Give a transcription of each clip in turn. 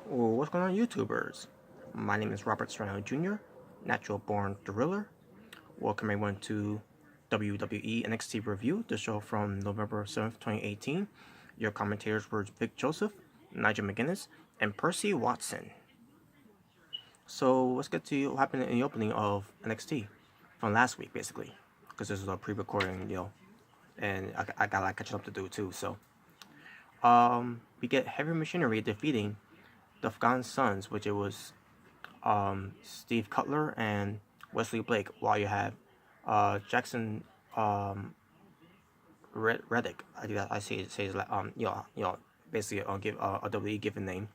Well, what's going on, YouTubers? My name is Robert Serrano Jr., natural born thriller. Welcome everyone to WWE NXT Review, the show from November 7th, 2018. Your commentators were Vic Joseph, Nigel McGuinness, and Percy Watson. So let's get to what happened in the opening of NXT from last week, basically, because this is a pre-recording, and I got a lot catching up to do too. So, we get Heavy Machinery defeating the Forgotten Sons, which it was Steve Cutler and Wesley Blake, while you have Jackson Reddick. I think that I say his basically give a WWE given name.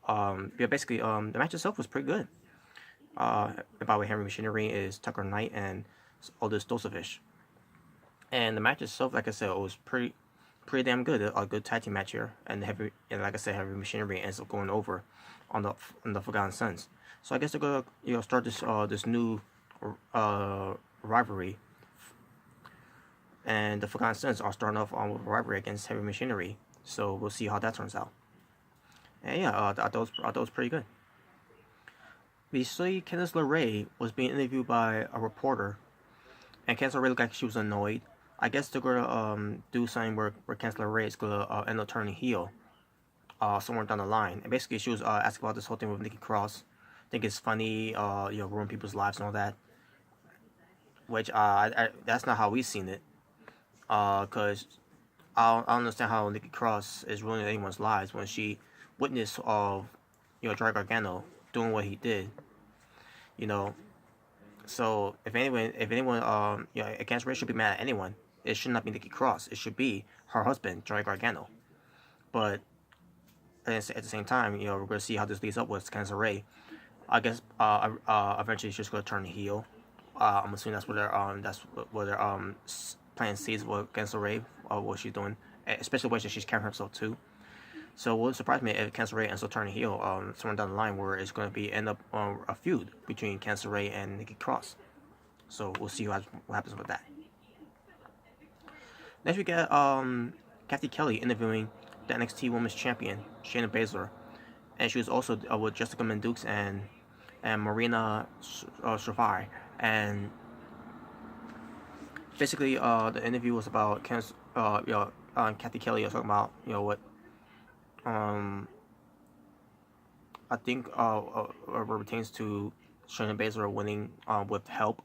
Yeah, basically the match itself was pretty good. By the way, Henry Machinery is Tucker Knight and Aldous Dosovich, and the match itself, like I said, it was pretty damn good. A good tag team match here, and like I said, Heavy Machinery ends up going over on the Forgotten Sons. So I guess they're gonna start this new rivalry, and the Forgotten Sons are starting off on a rivalry against Heavy Machinery. So we'll see how that turns out. And yeah, I thought it was pretty good. We see Candice LeRae was being interviewed by a reporter, and Candice LeRae looked like she was annoyed. I guess they're gonna do something where Candice LeRae is gonna end up turning heel somewhere down the line. And basically, she was asking about this whole thing with Nikki Cross. I think it's funny, ruin people's lives and all that. Which that's not how we've seen it. Cause I don't understand how Nikki Cross is ruining anyone's lives when she witnessed of Johnny Gargano doing what he did. You know, so if anyone, against Ray should be mad at anyone, it should not be Nikki Cross. It should be her husband, Johnny Gargano. But at the same time, we're gonna see how this leads up with Candice LeRae. I guess eventually she's gonna turn heel. I'm assuming that's what their plan sees what Candice LeRae, what she's doing, especially when she's carrying herself too. So it would surprise me if Candice LeRae ends up turning heel somewhere down the line where it's going to be end up a feud between Candice LeRae and Nikki Cross. So we'll see what happens with that. Next we get Kathy Kelly interviewing the NXT Women's Champion Shayna Baszler, and she was also with Jessica Mendux and Marina Shafir. And basically the interview was about Kathy Kelly was talking about what I think pertains to Shayna Baszler winning with help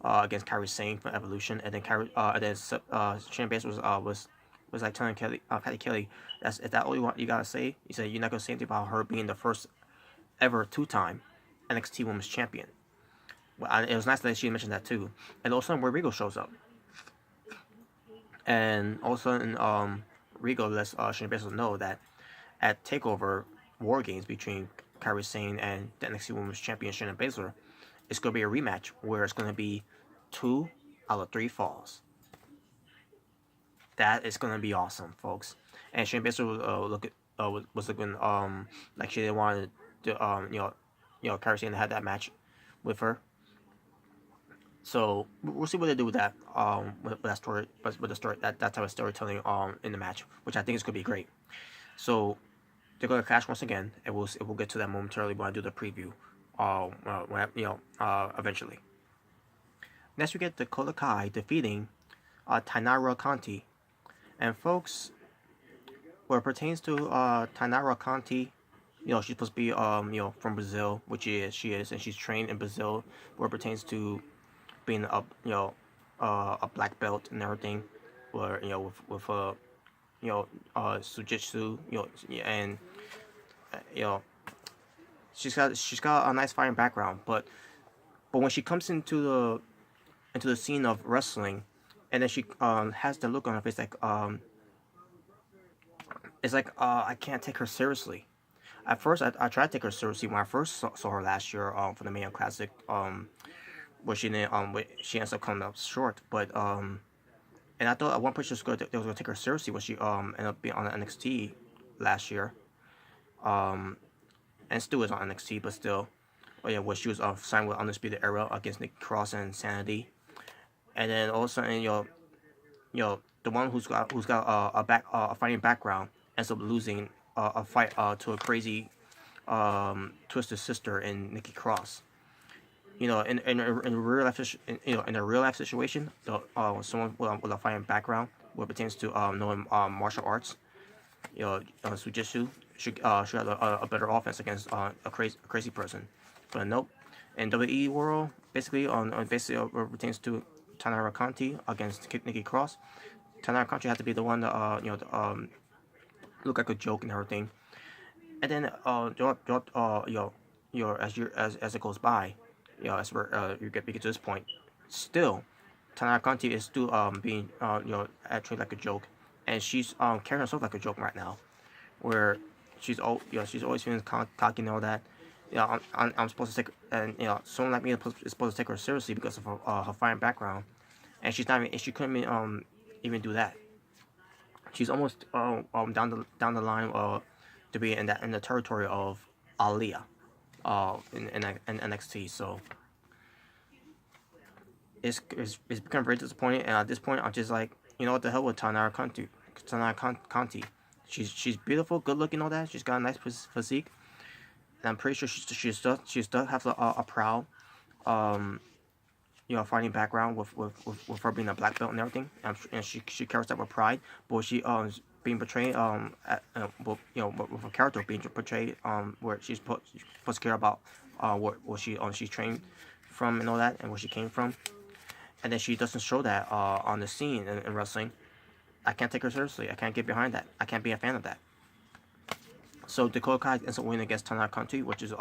against Kairi Sane from Evolution, and then Shayna Baszler was like telling Patty Kelly, is that all you gotta say? He said you're not gonna say anything about her being the first ever two-time NXT Women's Champion. Well, it was nice that she mentioned that too. And all of a sudden, where Regal shows up, and all of a sudden, Regal lets Shayna Baszler know that at Takeover War Games between Kairi Sane and the NXT Women's Champion Shayna Baszler, it's going to be a rematch where it's going to be 2 out of 3 falls. That is going to be awesome, folks. And Shayna Baszler was looking like she didn't want to Kairi Sane to have that match with her. So we'll see what they do with that with that story, with the story that type of storytelling in the match, which I think is going to be great. So they're going to clash once again, and we'll get to that momentarily when I do the preview. Eventually. Next, we get Dakota Kai defeating Tainara Conti, and folks, where it pertains to Tainara Conti, she's supposed to be from Brazil, which she is, and she's trained in Brazil. Where it pertains to being a black belt and everything, where with Sujitsu, and she's got a nice fighting background, but when she comes into the scene of wrestling, and then she has the look on her face like it's like I can't take her seriously. At first, I tried to take her seriously when I first saw her last year for the Mania Classic, where she didn't she ends up coming up short, but and I thought at one point they was gonna take her seriously when she ended up being on NXT last year, and still is on NXT, but still, where she was signed with Undisputed Era against Nikki Cross and Sanity, and then all of a sudden the one who's got a fighting background ends up losing a fight to a crazy twisted sister in Nikki Cross. You know, in a real life, in a real life situation, someone with a fighting background, what pertains to knowing martial arts, Sujitsu should have a better offense against a crazy person. But nope. In WWE world, basically basically what pertains to Tanara Conti against Nikki Cross, Tanara Conti had to be the one that look like a joke and everything. And then as it goes by, as you get to this point, still Tanara Conti is still being treated like a joke, and she's carrying herself like a joke right now, where she's she's always feeling cocky and all that. I'm supposed to take, and someone like me is supposed to take her seriously because of her fine background, and she's not even, she couldn't even do that. She's almost down the line to be in the territory of Aliyah in NXT. So it's become very disappointing, and at this point I'm just like, what the hell with Tanara Conti. She's beautiful, good looking, all that. She's got a nice physique, and I'm pretty sure she still has a proud fighting background with her being a black belt and everything, and she carries that with pride. But she being portrayed with a character being portrayed where she's supposed to care about what she's trained from and all that, and where she came from, and then she doesn't show that on the scene in wrestling. I can't take her seriously. I can't get behind that. I can't be a fan of that. So Dakota Kai ends up winning against Tanara Conti, which is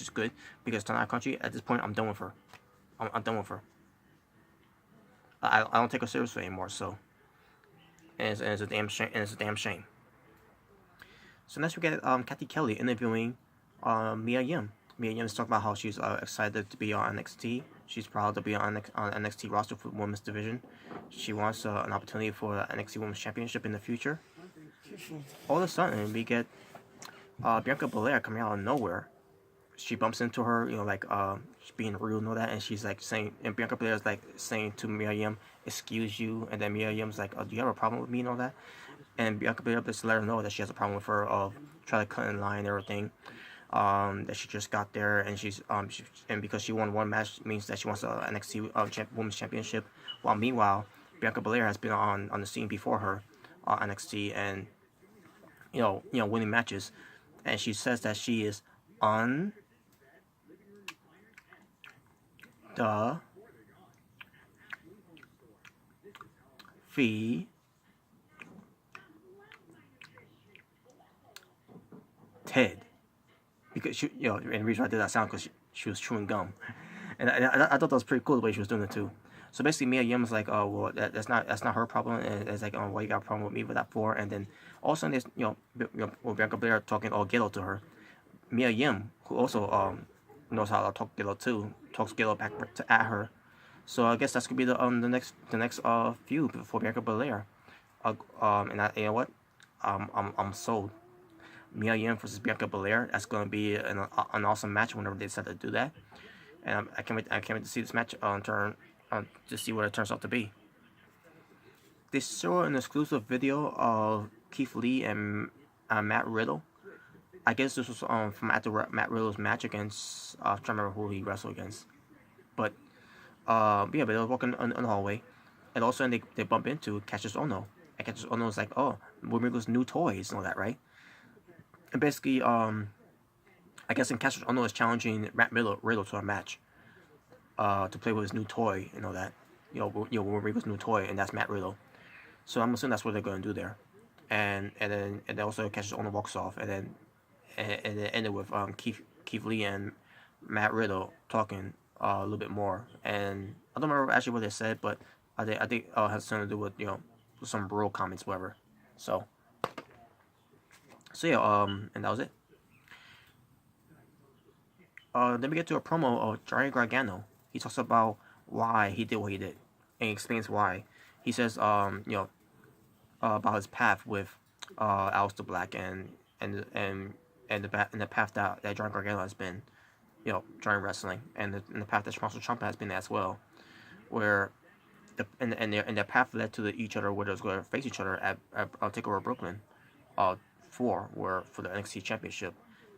good because Tanara Conti at this point I'm done with her. I'm done with her. I don't take her seriously anymore. So, and it's a damn shame. And it's a damn shame. So next we get Kathy Kelly interviewing Mia Yim. Mia Yim is talking about how she's excited to be on NXT. She's proud to be on NXT roster for the women's division. She wants an opportunity for the NXT Women's Championship in the future. All of a sudden, we get Bianca Belair coming out of nowhere. She bumps into her, she's being rude and all that, and she's like saying, and Bianca Belair is like saying to Mia Yim, "Excuse you," and then Mia Yim's like, "Oh, do you have a problem with me and all that?" And Bianca Belair just let her know that she has a problem with her of trying to cut in line and everything. That she just got there, and and because she won one match means that she wants an NXT Women's Championship. While meanwhile, Bianca Belair has been on the scene before her, NXT, and winning matches, and she says that she is on the Ted. Because and the reason I did that sound because she was chewing gum, and I thought that was pretty cool the way she was doing it too. So basically, Mia Yim was like, "Oh well, that's not her problem," and it's like, "Oh, why you got a problem with me with that for?" And then all of a sudden, there's Bianca Belair talking all ghetto to her. Mia Yim, who also knows how to talk ghetto too, talks ghetto back at her. So I guess that's gonna be the next feud for Bianca Belair. You know what? I'm sold. Mia Yim versus Bianca Belair. That's gonna be an awesome match whenever they decide to do that. And I can't wait to see this match to see what it turns out to be. They saw an exclusive video of Keith Lee and Matt Riddle. I guess this was from after Matt Riddle's match against I'm trying to remember who he wrestled against, but but they were walking on the hallway, and all of a sudden they bump into Cassius Ohno, and Cassius Ohno is like, "Oh, we're making new toys and all that, right?" And basically, I guess Cassius Ohno is challenging Matt Riddle to a match, to play with his new toy and all that. We're making his new toy, and that's Matt Riddle. So I'm assuming that's what they're going to do there, and then also Cassius Ohno walks off, and then ended with Keith Lee and Matt Riddle talking a little bit more, and I don't remember actually what they said, but I think it has something to do with some rural comments, whatever. So yeah, and that was it. Then we get to a promo of Johnny Gargano. He talks about why he did what he did, and he explains why. He says, about his path with Aleister Black and the path that Johnny Gargano has been, during wrestling, and the path that Tommaso Ciampa has been as well, where their path led to each other, where they was going to face each other at Takeover Brooklyn, 4 were for the NXT Championship,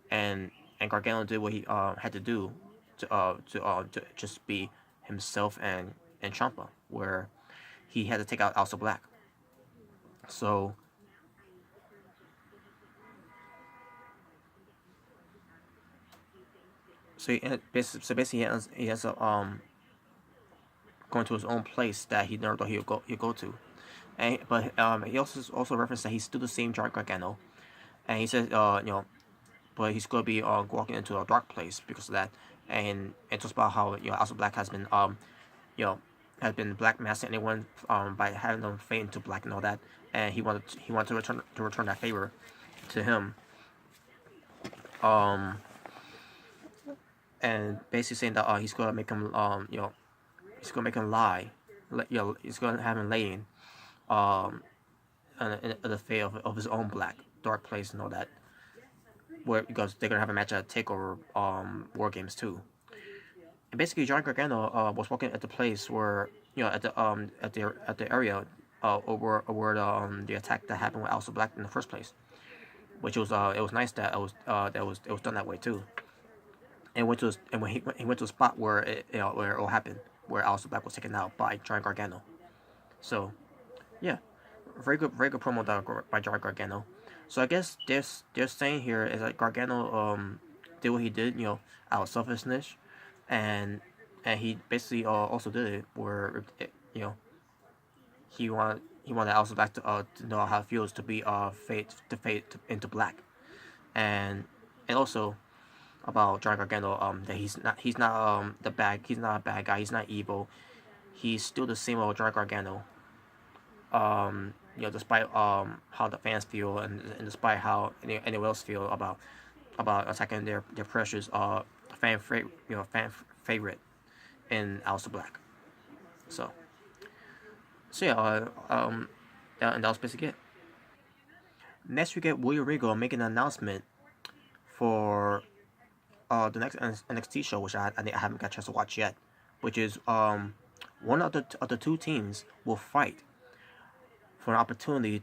and Gargano did what he had to do to just be himself and Ciampa, where he had to take out Aleister Black. So basically he has a going to his own place that he never thought he'd go to. But he also referenced that he's still the same John Gargano, and he said but he's gonna be walking into a dark place because of that, and it talks about how Aleister Black has been you know has been black masking anyone by having them fade into black and all that, and he wanted to return that favor to him, um and basically saying that he's gonna make him he's gonna make him lie, he's gonna have him laying in the fate of his own black dark place and all that, where because they're gonna have a match at Takeover War Games too. And basically, John Gargano was walking at the place where at the area where the attack that happened with Aleister Black in the first place, which was it was nice that it was done that way too. And when he went to a spot where where it all happened, where Aleister Black was taken out by John Gargano. So yeah, very good promo by John Gargano. So I guess they're saying here is that Gargano did what he did, out of selfishness, and he basically also did it where he wanted Aleister Black to know how it feels to be fade into black, and also about John Gargano that he's not he's not a bad guy, he's not evil, he's still the same old John Gargano. Despite how the fans feel and despite how anyone else feel about attacking their precious fan favorite in Aleister Black. So yeah, and that was basically it. Next we get William Regal making an announcement for the next NXT show, which I haven't got a chance to watch yet, which is one of the two teams will fight for an opportunity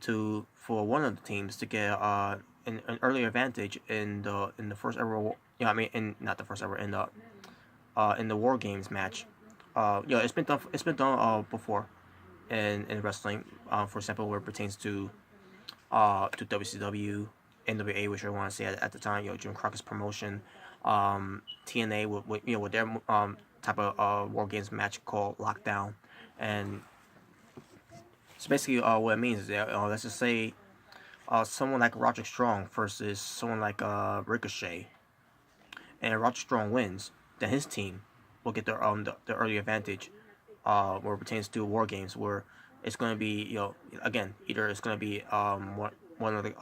for one of the teams to get an early advantage in the first ever not the first ever in the War Games match. It's been done before in wrestling. For example, where it pertains to WCW, NWA, which I want to say at the time, Jim Crockett's promotion, TNA with their type of War Games match called Lockdown, and so basically what it means is that let's just say someone like Roger Strong versus someone like Ricochet, and Roger Strong wins, then his team will get the early advantage where it pertains to War Games, where it's going to be again either it's going to be one of the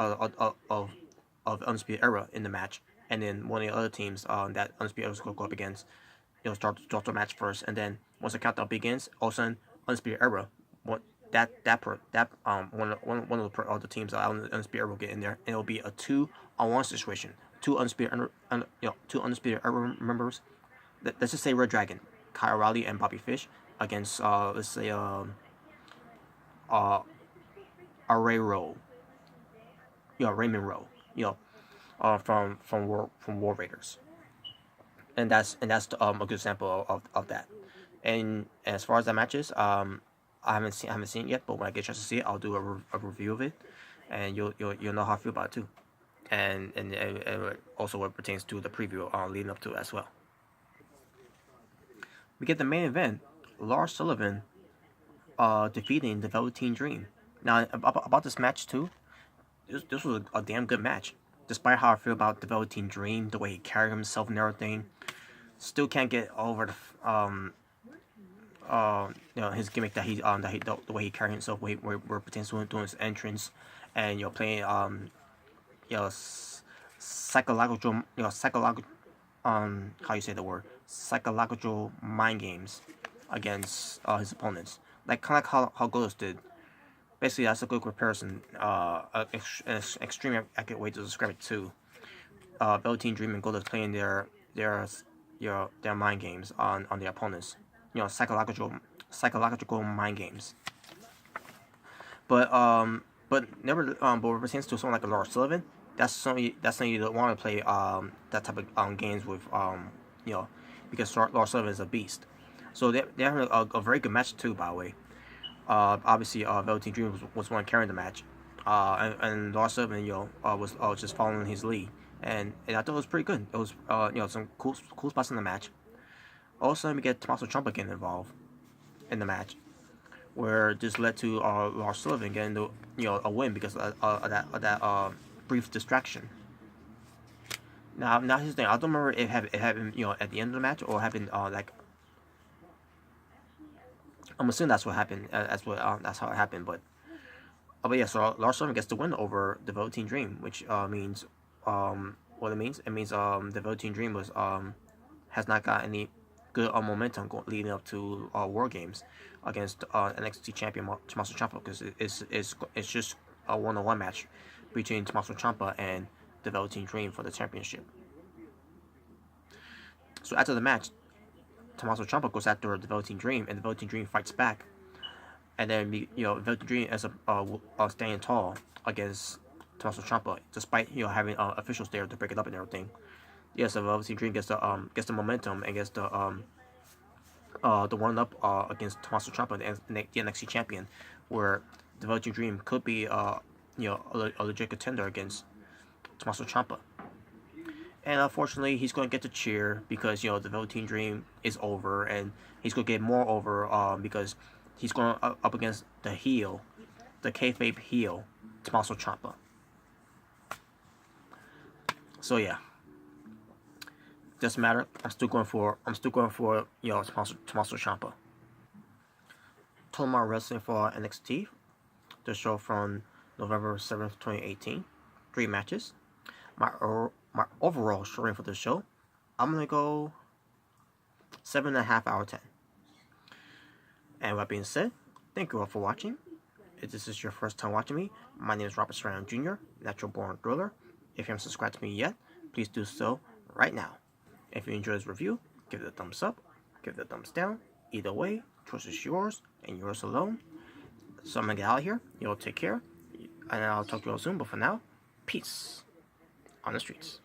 of Undisputed Era in the match, and then one of the other teams that Undisputed Era is going to go up against start the match first, and then once the countdown begins, all of a sudden Undisputed Era one of the teams that Undisputed Era will get in there, and it'll be a 2-on-1 situation. Two Undisputed Era members. Let's just say Red Dragon, Kyle O'Reilly, and Bobby Fish against let's say Raymond Rowe, from War Raiders, and that's a good example of that. And as far as that matches, I haven't seen it yet, but when I get a chance to see it, I'll do a review of it, and you'll know how I feel about it too, and also what pertains to the preview leading up to it as well. We get the main event, Lars Sullivan defeating the Velveteen Dream. Now about this match too, this was a damn good match. Despite how I feel about the Velveteen Dream, the way he carried himself and everything, still can't get over his gimmick that the way he carried himself, where it pertains to doing his entrance, and playing psychological how you say the word, psychological mind games against his opponents, like kind of like how Goldust did. Basically, that's a good comparison, an extreme accurate way to describe it too. Velveteen Dream and Goldust playing their mind games on their opponents, psychological mind games. But But never, but when it pertains to someone like a Lars Sullivan, that's something you don't want to play that type of games with you know, because Lars Sullivan is a beast. So they're having a very good match too, by the way. Obviously, Velveteen Dream was one carrying the match, and Lars Sullivan, was just following his lead, and I thought it was pretty good. It was some cool spots in the match. Also, we get Tommaso Ciampa getting involved in the match, where this led to Lars Sullivan getting a win because of that brief distraction. Now here's the thing. I don't remember if it happened at the end of the match or happened like I'm assuming that's what happened. That's how it happened. But yeah, so Lars Sullivan gets the win over the Velveteen Dream, which means what it means. It means the Velveteen Dream was has not got any good momentum leading up to War Games against NXT champion Tommaso Ciampa, because it's just a one-on-one match between Tommaso Ciampa and the Velveteen Dream for the championship. So after the match, Tommaso Ciampa goes after the Velveteen Dream, and the Velveteen Dream fights back. And then Velveteen Dream ends up staying tall against Tommaso Ciampa, despite having officials there to break it up and everything. Yes, the Velveteen Dream gets the momentum and gets the one up against Tommaso Ciampa, the NXT champion, where the Velveteen Dream could be a legit contender against Tommaso Ciampa. And unfortunately, he's going to get the cheer because the Velveteen Dream is over, and he's going to get more over because he's going up against the heel, the kayfabe heel, Tommaso Ciampa. So yeah, doesn't matter. I'm still going for Tommaso Ciampa. Total amount of wrestling for NXT, the show from November 7th, 2018, 3 matches. My overall scoring for the show, I'm gonna go 7.5 out of 10. And with that being said, thank you all for watching. If this is your first time watching me, my name is Robert Serrano Jr., Natural Born Thriller. If you haven't subscribed to me yet, please do so right now. If you enjoyed this review, give it a thumbs up, give it a thumbs down. Either way, choice is yours and yours alone. So I'm gonna get out of here. You all take care, and I'll talk to you all soon. But for now, peace on the streets.